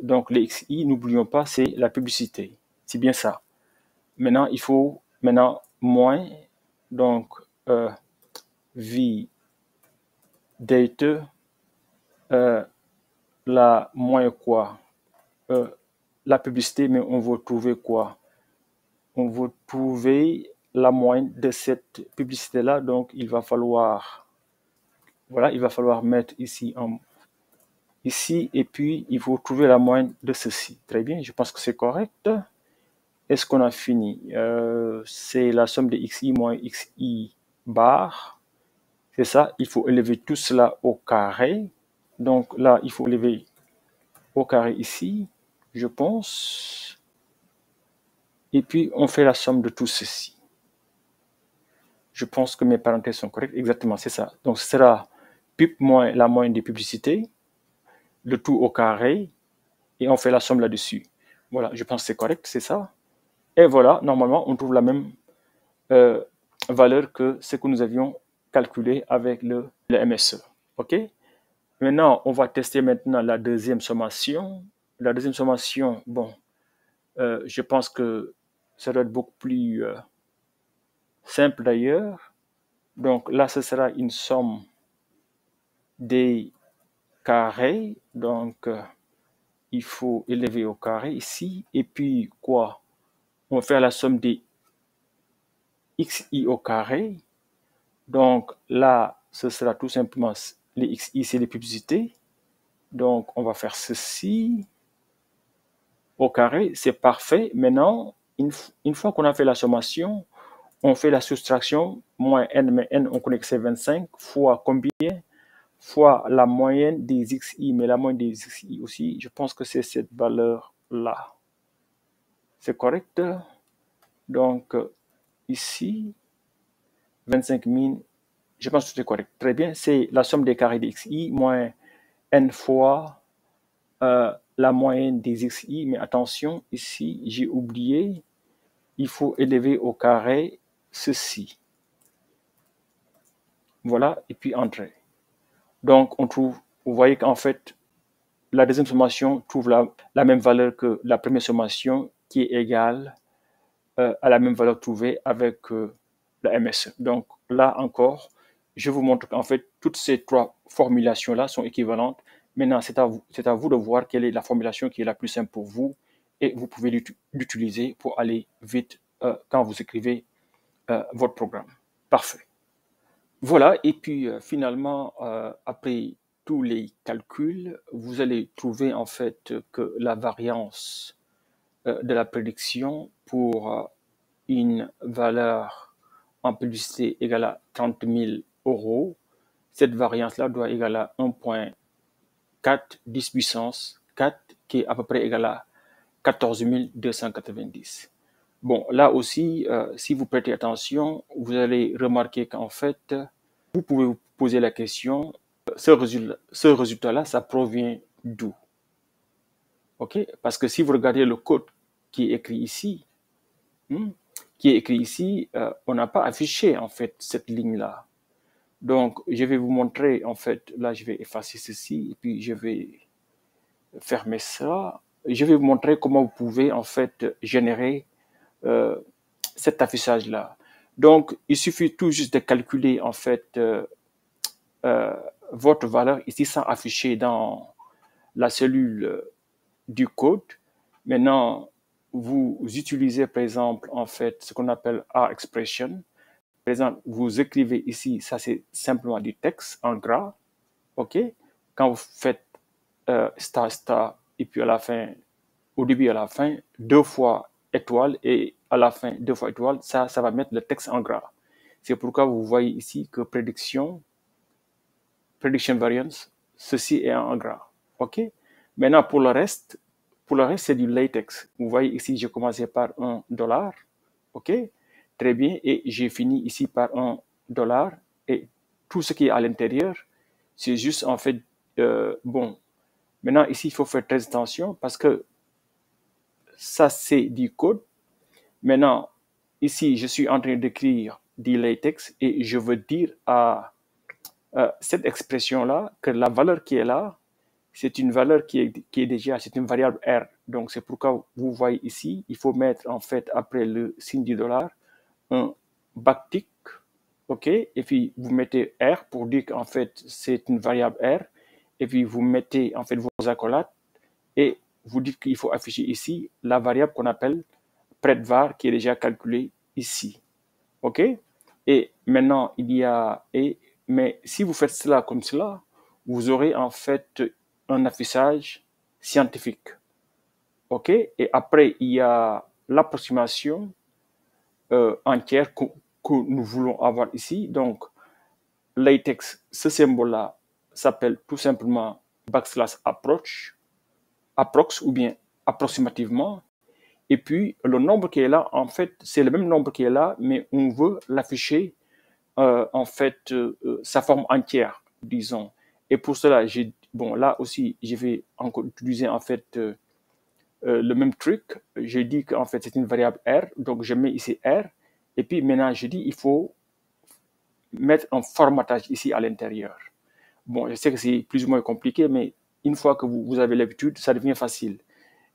Donc, les XI, n'oublions pas, c'est la publicité. C'est bien ça. Maintenant, il faut moins, donc V-data, la moins quoi? La publicité, mais on veut trouver quoi? On veut trouver la moyenne de cette publicité-là. Donc, il va falloir, voilà, il va falloir mettre ici ici, et puis il faut trouver la moyenne de ceci. Très bien, je pense que c'est correct. Est-ce qu'on a fini? C'est la somme de xi moins xi bar. C'est ça, il faut élever tout cela au carré. Donc là, il faut élever au carré ici, je pense, et puis on fait la somme de tout ceci. Je pense que mes parenthèses sont correctes, exactement, c'est ça. Donc ce sera pub moins la moyenne des publicités, le tout au carré, et on fait la somme là-dessus. Voilà, je pense que c'est correct, c'est ça. Et voilà, normalement, on trouve la même valeur que ce que nous avions calculé avec le MSE. OK? Maintenant, on va tester maintenant la deuxième sommation. La deuxième sommation, bon, je pense que ça doit être beaucoup plus simple d'ailleurs. Donc là, ce sera une somme des carrés. Donc, il faut élever au carré ici. Et puis, quoi? On va faire la somme des xi au carré. Donc là, ce sera tout simplement les xi, c'est les publicités. Donc, on va faire ceci au carré. C'est parfait. Maintenant, une fois qu'on a fait la sommation, on fait la soustraction, moins n, mais n, on connaît que c'est 25, fois combien? Fois la moyenne des xi, mais la moyenne des xi aussi, je pense que c'est cette valeur-là. C'est correct? Donc, ici, 25 000, je pense que c'est correct. Très bien, c'est la somme des carrés des xi moins n fois la moyenne des xi, mais attention, ici, j'ai oublié, il faut élever au carré ceci. Voilà, et puis entrer. Donc, on trouve, vous voyez qu'en fait, la deuxième sommation trouve la même valeur que la première sommation, qui est égale à la même valeur trouvée avec la MSE. Donc, là encore, je vous montre qu'en fait, toutes ces trois formulations-là sont équivalentes. Maintenant, c'est à vous de voir quelle est la formulation qui est la plus simple pour vous et vous pouvez l'utiliser pour aller vite quand vous écrivez votre programme. Parfait. Voilà, et puis finalement, après tous les calculs, vous allez trouver en fait que la variance de la prédiction pour une valeur en publicité égale à 30 000 euros, cette variance-là doit égaler à 1,4 10 puissance 4, qui est à peu près égal à 14 290. Bon, là aussi, si vous prêtez attention, vous allez remarquer qu'en fait, vous pouvez vous poser la question, ce résultat-là, ça provient d'où? OK? Parce que si vous regardez le code qui est écrit ici, on n'a pas affiché en fait cette ligne-là. Donc, je vais vous montrer, en fait, là, je vais effacer ceci, et puis je vais fermer ça. Je vais vous montrer comment vous pouvez, en fait, générer cet affichage-là. Donc, il suffit tout juste de calculer, en fait, votre valeur ici sans afficher dans la cellule du code. Maintenant, vous utilisez, par exemple, en fait, ce qu'on appelle R-expression. Par exemple, vous écrivez ici, ça c'est simplement du texte en gras, ok? Quand vous faites star, et puis à la fin, au début et à la fin, 2 fois étoile, et à la fin, 2 fois étoile, ça va mettre le texte en gras. C'est pourquoi vous voyez ici que prediction variance, ceci est en gras, ok? Maintenant, pour le reste, c'est du latex. Vous voyez ici, j'ai commencé par $1, ok? Très bien, et j'ai fini ici par $1, et tout ce qui est à l'intérieur, c'est juste en fait, bon, maintenant ici, il faut faire très attention parce que ça, c'est du code. Maintenant, ici, je suis en train d'écrire du latex et je veux dire à cette expression-là que la valeur qui est là, c'est une valeur qui est déjà, c'est une variable R. Donc, c'est pourquoi vous voyez ici, il faut mettre en fait après le signe du dollar un backtick, ok? Et puis, vous mettez R pour dire qu'en fait, c'est une variable R. Et puis, vous mettez en fait vos accolades et vous dites qu'il faut afficher ici la variable qu'on appelle predvar qui est déjà calculée ici, ok? Et maintenant, mais si vous faites cela comme cela, vous aurez en fait un affichage scientifique. OK? Et après, il y a l'approximation entière que nous voulons avoir ici. Donc, latex, ce symbole-là s'appelle tout simplement \approach. approx ou bien approximativement. Et puis, le nombre qui est là, en fait, c'est le même nombre qui est là, mais on veut l'afficher, en fait, sa forme entière, disons. Et pour cela, bon, là aussi, je vais encore utiliser, en fait, le même truc. J'ai dit qu'en fait, c'est une variable R, donc je mets ici R. Et puis maintenant, je dis il faut mettre un formatage ici à l'intérieur. Bon, je sais que c'est plus ou moins compliqué, mais une fois que vous avez l'habitude, ça devient facile.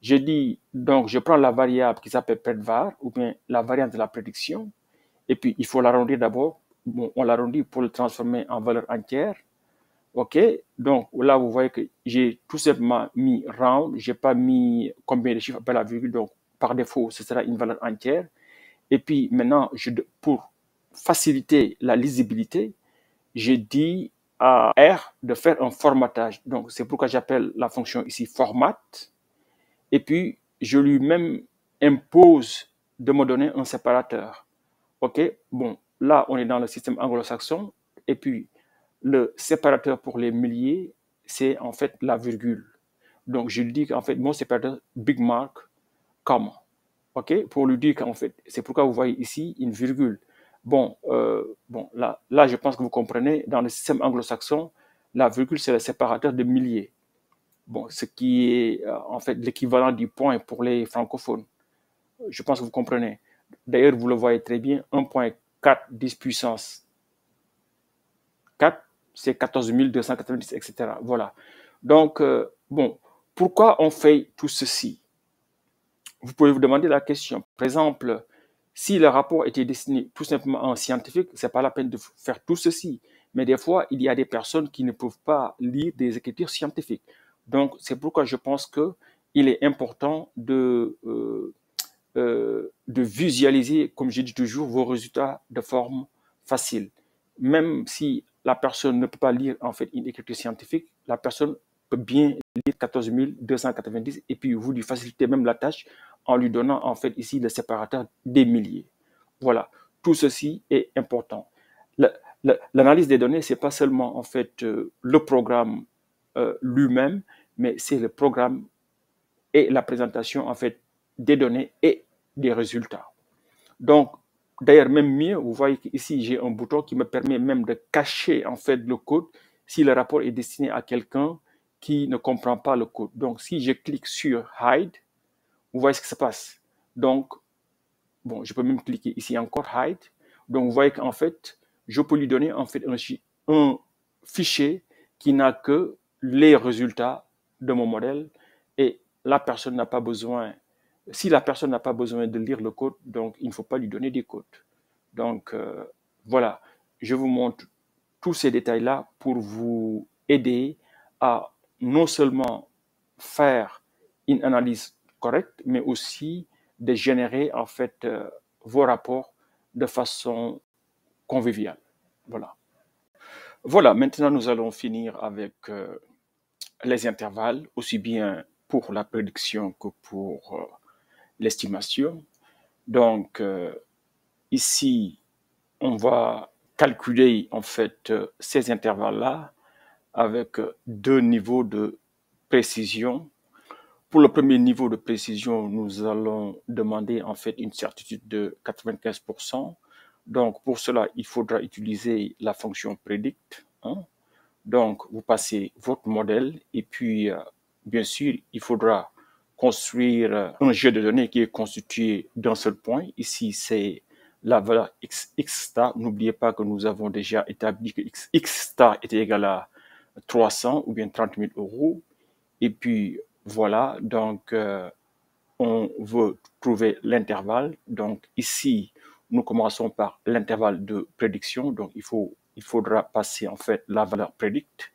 Je dis, donc, je prends la variable qui s'appelle predvar, ou bien la variante de la prédiction, et puis il faut l'arrondir d'abord. Bon, on l'arrondit pour le transformer en valeur entière. OK? Donc, là, vous voyez que j'ai tout simplement mis round, j'ai pas mis combien de chiffres après la virgule, donc, par défaut, ce sera une valeur entière. Et puis, maintenant, pour faciliter la lisibilité, j'ai dit à R de faire un formatage. Donc, c'est pourquoi j'appelle la fonction ici format. Et puis, je lui-même impose de me donner un séparateur. OK? Bon, là, on est dans le système anglo-saxon. Et puis, le séparateur pour les milliers, c'est en fait la virgule. Donc, je lui dis qu'en fait, mon séparateur Big Mark, comma. OK? Pour lui dire qu'en fait, c'est pourquoi vous voyez ici une virgule. Bon, là, je pense que vous comprenez, dans le système anglo-saxon, la virgule, c'est le séparateur de milliers. Bon, ce qui est en fait l'équivalent du point pour les francophones. Je pense que vous comprenez. D'ailleurs, vous le voyez très bien, 1.4 10 puissance 4, c'est 14 290, etc. Voilà. Donc, bon, pourquoi on fait tout ceci? Vous pouvez vous demander la question. Par exemple, si le rapport était destiné tout simplement à un scientifique, c'est pas la peine de faire tout ceci. Mais des fois, il y a des personnes qui ne peuvent pas lire des écritures scientifiques. Donc, c'est pourquoi je pense que il est important de visualiser, comme je dis toujours, vos résultats de forme facile. Même si la personne ne peut pas lire en fait une écriture scientifique, la personne peut bien lire 14 290 et puis vous lui facilitez même la tâche en lui donnant en fait ici le séparateur des milliers. Voilà, tout ceci est important. L'analyse des données, c'est pas seulement en fait le programme lui-même, mais c'est le programme et la présentation en fait des données et des résultats. Donc, d'ailleurs, même mieux, vous voyez qu'ici, j'ai un bouton qui me permet même de cacher en fait le code si le rapport est destiné à quelqu'un qui ne comprend pas le code. Donc, si je clique sur Hide, vous voyez ce qui se passe. Donc, bon, je peux même cliquer ici encore Hide. Donc, vous voyez qu'en fait, je peux lui donner en fait un fichier qui n'a que les résultats de mon modèle et la personne n'a pas besoin, si la personne n'a pas besoin de lire le code, donc il ne faut pas lui donner des codes. Donc, voilà, je vous montre tous ces détails-là pour vous aider à non seulement faire une analyse correcte, mais aussi de générer en fait vos rapports de façon conviviale. Voilà. Voilà, maintenant nous allons finir avec les intervalles, aussi bien pour la prédiction que pour l'estimation. Donc, ici, on va calculer en fait ces intervalles-là avec deux niveaux de précision. Pour le premier niveau de précision, nous allons demander en fait une certitude de 95%. Donc, pour cela, il faudra utiliser la fonction predict. Hein. Donc, vous passez votre modèle et puis, bien sûr, il faudra construire un jeu de données qui est constitué d'un seul point. Ici, c'est la valeur x star. N'oubliez pas que nous avons déjà établi que x star était égal à 300 ou bien 30 000 euros. Et puis, voilà, donc on veut trouver l'intervalle. Donc ici, nous commençons par l'intervalle de prédiction. Donc il faudra passer en fait la valeur predict.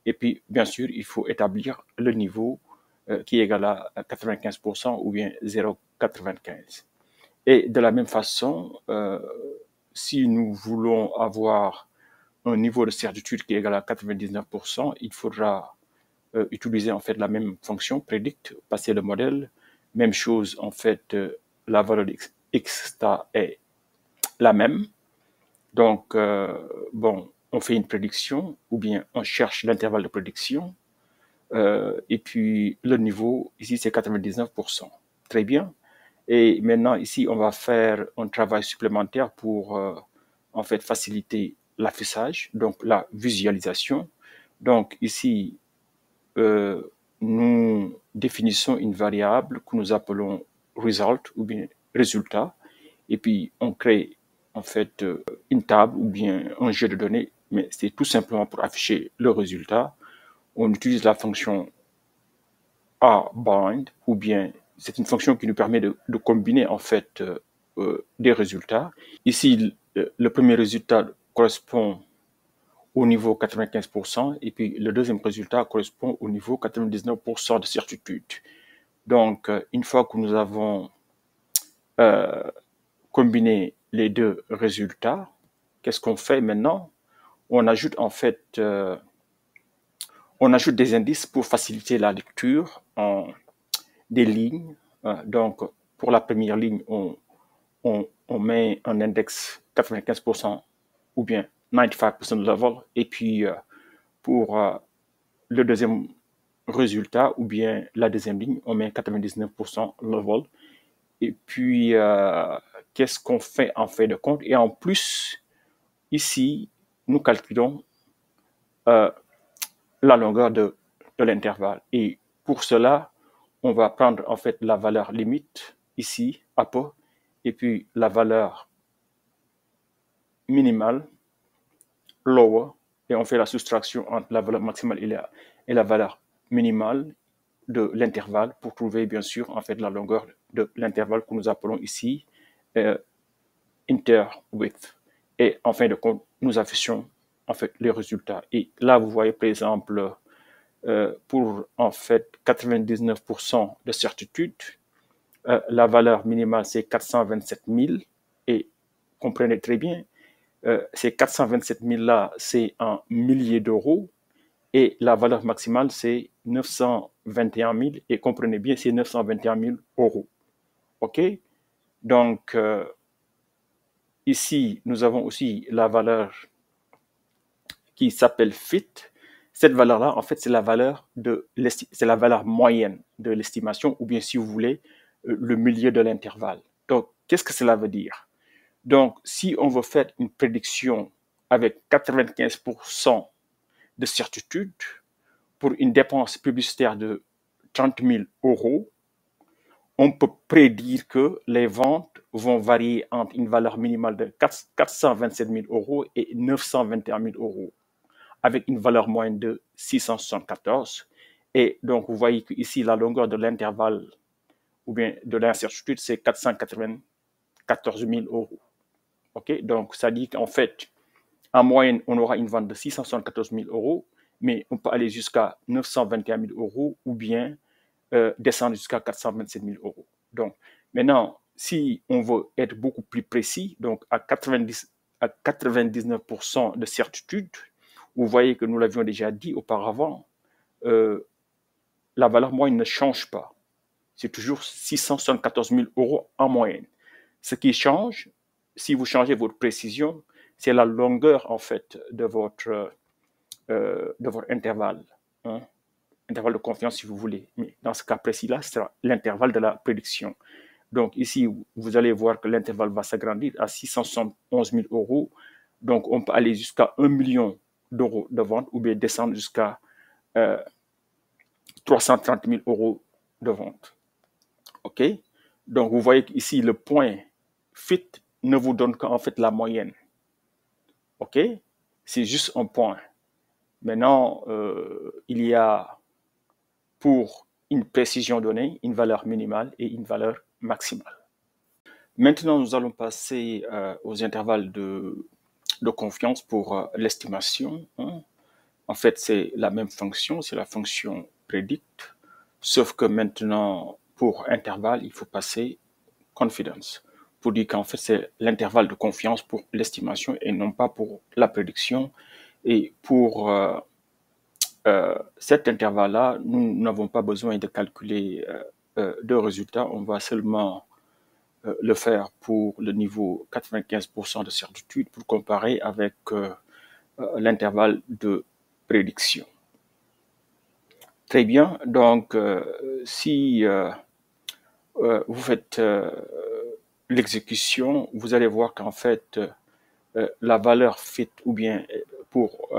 Et puis, bien sûr, il faut établir le niveau qui est égal à 95% ou bien 0,95. Et de la même façon, si nous voulons avoir un niveau de certitude qui est égal à 99%, il faudra utiliser en fait la même fonction predict, passer le modèle. Même chose en fait, la valeur de x star est la même. Donc bon, on fait une prédiction ou bien on cherche l'intervalle de prédiction. Et puis le niveau, ici, c'est 99%. Très bien. Et maintenant, ici, on va faire un travail supplémentaire pour, en fait, faciliter l'affichage, donc la visualisation. Donc ici, nous définissons une variable que nous appelons result ou bien résultat. Et puis, on crée en fait une table ou bien un jeu de données, mais c'est tout simplement pour afficher le résultat. On utilise la fonction aBind, ou bien c'est une fonction qui nous permet de combiner en fait des résultats. Ici, le premier résultat correspond au niveau 95% et puis le deuxième résultat correspond au niveau 99% de certitude. Donc, une fois que nous avons combiné les deux résultats, qu'est-ce qu'on fait maintenant? On ajoute en fait on ajoute des indices pour faciliter la lecture en des lignes. Donc, pour la première ligne, on met un index 95% ou bien 95% level. Et puis, pour le deuxième résultat ou bien la deuxième ligne, on met 99% level. Et puis, qu'est-ce qu'on fait en fait de compte? Et en plus, ici, nous calculons la longueur de l'intervalle. Et pour cela, on va prendre en fait la valeur limite ici, upper, et puis la valeur minimale, lower, et on fait la soustraction entre la valeur maximale et la valeur minimale de l'intervalle pour trouver bien sûr en fait la longueur de l'intervalle que nous appelons ici interwidth. Et en fin de compte, nous affichons en fait les résultats. Et là, vous voyez par exemple pour en fait 99% de certitude, la valeur minimale c'est 427 000 et comprenez très bien, ces 427 000 là c'est en milliers d'euros et la valeur maximale c'est 921 000 et comprenez bien c'est 921 000 euros. Ok, donc ici nous avons aussi la valeur qui s'appelle fit. Cette valeur-là, en fait, c'est la valeur moyenne de l'estimation, ou bien si vous voulez, le milieu de l'intervalle. Donc, qu'est-ce que cela veut dire? Donc, si on veut faire une prédiction avec 95% de certitude pour une dépense publicitaire de 30 000 euros, on peut prédire que les ventes vont varier entre une valeur minimale de 427 000 euros et 921 000 euros, avec une valeur moyenne de 674. Et donc, vous voyez qu'ici, la longueur de l'intervalle ou bien de l'incertitude, c'est 494 000 euros. OK? Donc, ça dit qu'en fait, en moyenne, on aura une vente de 674 000 euros, mais on peut aller jusqu'à 921 000 euros ou bien descendre jusqu'à 427 000 euros. Donc, maintenant, si on veut être beaucoup plus précis, donc à 99% de certitude, vous voyez que nous l'avions déjà dit auparavant, la valeur moyenne ne change pas. C'est toujours 674 000 euros en moyenne. Ce qui change, si vous changez votre précision, c'est la longueur en fait de votre intervalle, hein, intervalle de confiance si vous voulez. Mais dans ce cas précis-là, c'est l'intervalle de la prédiction. Donc ici, vous allez voir que l'intervalle va s'agrandir à 671 000 euros. Donc on peut aller jusqu'à 1 million d'euros de vente ou bien descendre jusqu'à 330 000 euros de vente. OK? Donc vous voyez qu'ici, le point fit ne vous donne qu'en fait la moyenne. OK? C'est juste un point. Maintenant, il y a pour une précision donnée, une valeur minimale et une valeur maximale. Maintenant, nous allons passer aux intervalles de confiance pour l'estimation. Hein. En fait, c'est la même fonction, c'est la fonction predict, sauf que maintenant, pour intervalle, il faut passer confidence, pour dire qu'en fait, c'est l'intervalle de confiance pour l'estimation et non pas pour la prédiction. Et pour cet intervalle-là, nous n'avons pas besoin de calculer de résultats, on va seulement le faire pour le niveau 95% de certitude pour comparer avec l'intervalle de prédiction. Très bien. Donc, si vous faites l'exécution, vous allez voir qu'en fait, la valeur faite ou bien pour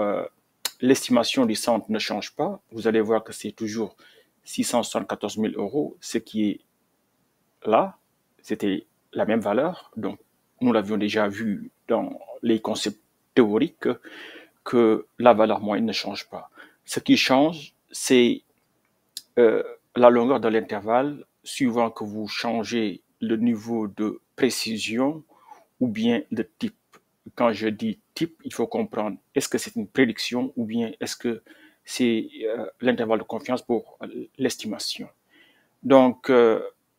l'estimation du centre ne change pas. Vous allez voir que c'est toujours 674 000 euros, ce qui est là, c'était la même valeur. Donc, nous l'avions déjà vu dans les concepts théoriques que la valeur moyenne ne change pas. Ce qui change, c'est la longueur de l'intervalle suivant que vous changez le niveau de précision ou bien le type. Quand je dis type, il faut comprendre est-ce que c'est une prédiction ou bien est-ce que c'est l'intervalle de confiance pour l'estimation. Donc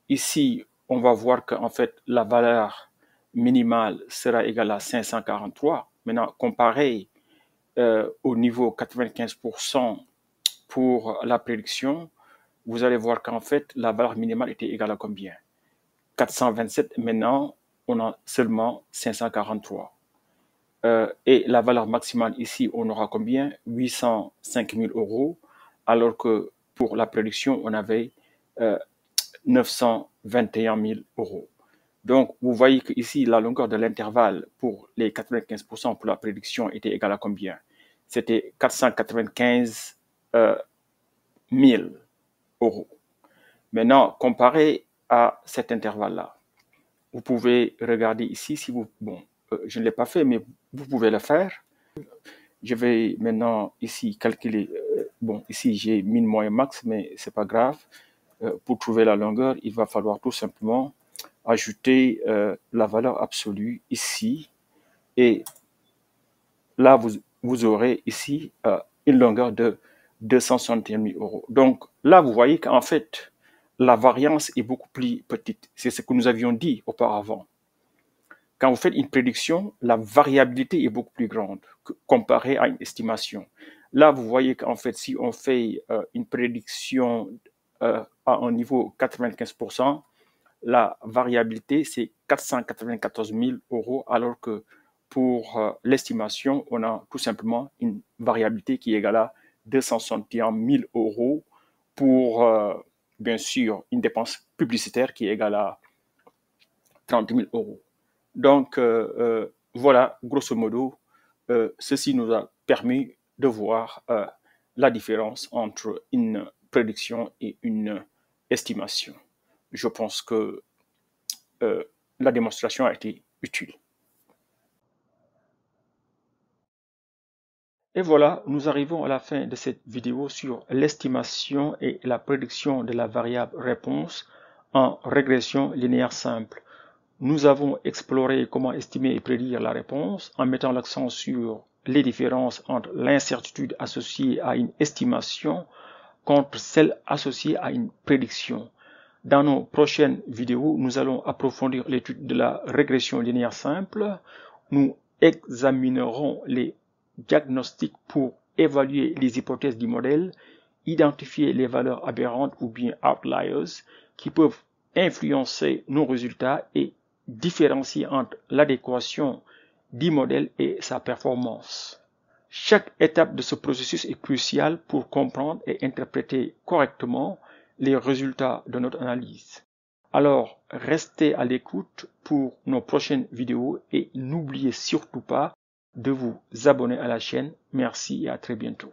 ici, on va voir qu'en fait la valeur minimale sera égale à 543. Maintenant, comparé au niveau 95% pour la prédiction, vous allez voir qu'en fait la valeur minimale était égale à combien? 427. Maintenant, on a seulement 543. Et la valeur maximale ici, on aura combien? 805 000 euros, alors que pour la prédiction, on avait 921 000 euros. Donc, vous voyez qu'ici, la longueur de l'intervalle pour les 95% pour la prédiction était égale à combien? C'était 495 000 euros. Maintenant, comparé à cet intervalle-là, vous pouvez regarder ici, si vous, je ne l'ai pas fait, mais vous pouvez le faire. Je vais maintenant ici calculer, ici j'ai min, moyen, max, mais c'est pas grave. Pour trouver la longueur, il va falloir tout simplement ajouter la valeur absolue ici. Et là, vous aurez ici une longueur de 261 000 euros. Donc là, vous voyez qu'en fait, la variance est beaucoup plus petite. C'est ce que nous avions dit auparavant. Quand vous faites une prédiction, la variabilité est beaucoup plus grande comparée à une estimation. Là, vous voyez qu'en fait, si on fait une prédiction à un niveau 95%, la variabilité, c'est 494 000 euros, alors que pour l'estimation, on a tout simplement une variabilité qui est égale à 261 000 euros pour, bien sûr, une dépense publicitaire qui est égale à 30 000 euros. Donc, voilà, grosso modo, ceci nous a permis de voir la différence entre une prédiction et une estimation. Je pense que la démonstration a été utile. Et voilà, nous arrivons à la fin de cette vidéo sur l'estimation et la prédiction de la variable réponse en régression linéaire simple. Nous avons exploré comment estimer et prédire la réponse en mettant l'accent sur les différences entre l'incertitude associée à une estimation contre celle associée à une prédiction. Dans nos prochaines vidéos, nous allons approfondir l'étude de la régression linéaire simple. Nous examinerons les diagnostics pour évaluer les hypothèses du modèle, identifier les valeurs aberrantes ou bien outliers qui peuvent influencer nos résultats et différencier entre l'adéquation du modèle et sa performance. Chaque étape de ce processus est cruciale pour comprendre et interpréter correctement les résultats de notre analyse. Alors, restez à l'écoute pour nos prochaines vidéos et n'oubliez surtout pas de vous abonner à la chaîne. Merci et à très bientôt.